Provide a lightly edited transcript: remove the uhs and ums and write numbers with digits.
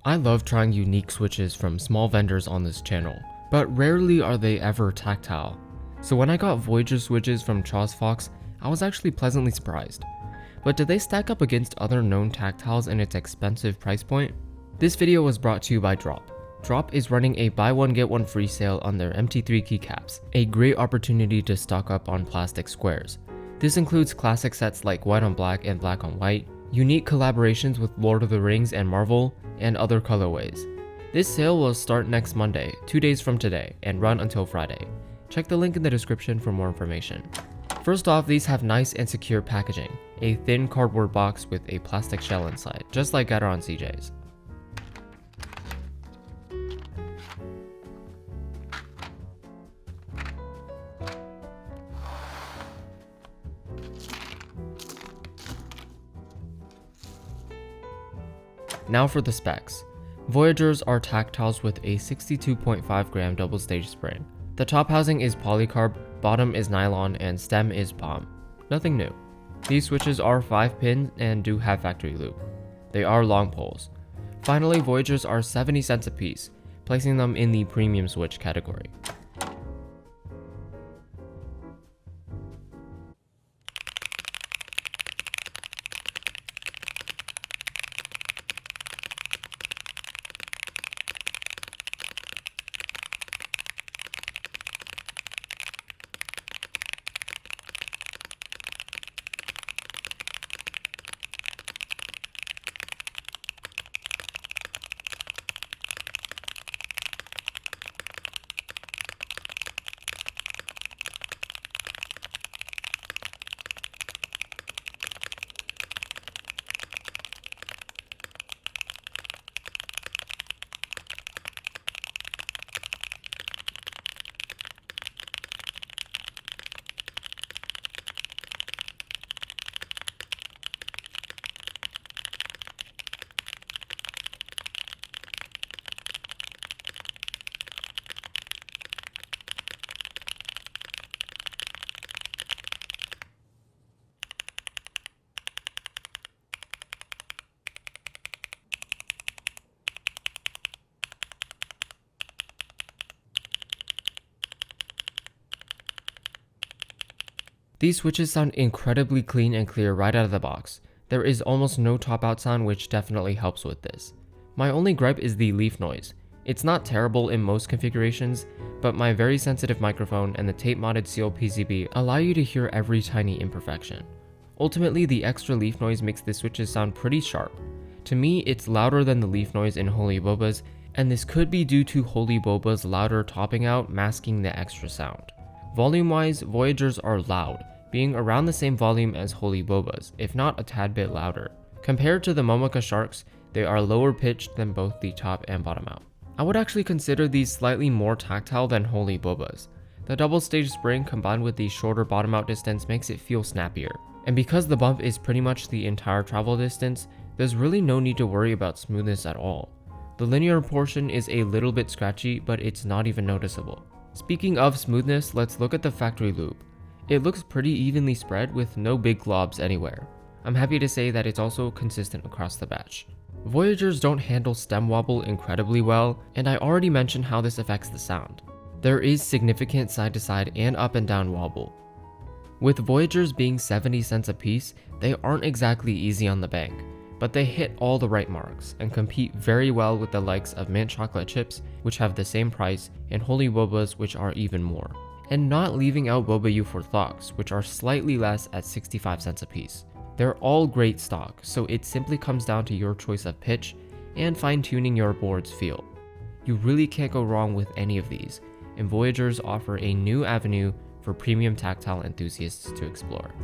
I love trying unique switches from small vendors on this channel, but rarely are they ever tactile. So when I got Voyager switches from ChosFox, I was actually pleasantly surprised. But do they stack up against other known tactiles in its expensive price point? This video was brought to you by Drop. Drop is running a buy one get one free sale on their MT3 keycaps, a great opportunity to stock up on plastic squares. This includes classic sets like white on black and black on white, unique collaborations with Lord of the Rings and Marvel, and other colorways. This sale will start next Monday, 2 days from today, and run until Friday. Check the link in the description for more information. First off, these have nice and secure packaging, a thin cardboard box with a plastic shell inside, just like Gateron CJs. Now for the specs. Voyagers are tactiles with a 62.5 gram double stage spring. The top housing is polycarb, bottom is nylon, and stem is POM. Nothing new. These switches are 5 pin and do have factory loop. They are long poles. Finally, Voyagers are 70 cents a piece, placing them in the premium switch category. These switches sound incredibly clean and clear right out of the box. There is almost no top out sound, which definitely helps with this. My only gripe is the leaf noise. It's not terrible in most configurations, but my very sensitive microphone and the tape modded seal PCB allow you to hear every tiny imperfection. Ultimately, the extra leaf noise makes the switches sound pretty sharp. To me, it's louder than the leaf noise in Holy Boba's, and this could be due to Holy Boba's louder topping out masking the extra sound. Volume-wise, Voyagers are loud, being around the same volume as Holy Boba's, if not a tad bit louder. Compared to the Momoka Sharks, they are lower pitched than both the top and bottom out. I would actually consider these slightly more tactile than Holy Boba's. The double stage spring combined with the shorter bottom out distance makes it feel snappier. And because the bump is pretty much the entire travel distance, there's really no need to worry about smoothness at all. The linear portion is a little bit scratchy, but it's not even noticeable. Speaking of smoothness, let's look at the factory loop. It looks pretty evenly spread with no big globs anywhere. I'm happy to say that it's also consistent across the batch. Voyagers don't handle stem wobble incredibly well, and I already mentioned how this affects the sound. There is significant side to side and up and down wobble. With Voyagers being 70 cents a piece, they aren't exactly easy on the bank, but they hit all the right marks and compete very well with the likes of mint chocolate chips, which have the same price, and Holy Bobas, which are even more. And not leaving out Boba U4 Thogs, which are slightly less at 65 cents a piece. They're all great stock, so it simply comes down to your choice of pitch and fine-tuning your board's feel. You really can't go wrong with any of these, and Voyagers offer a new avenue for premium tactile enthusiasts to explore.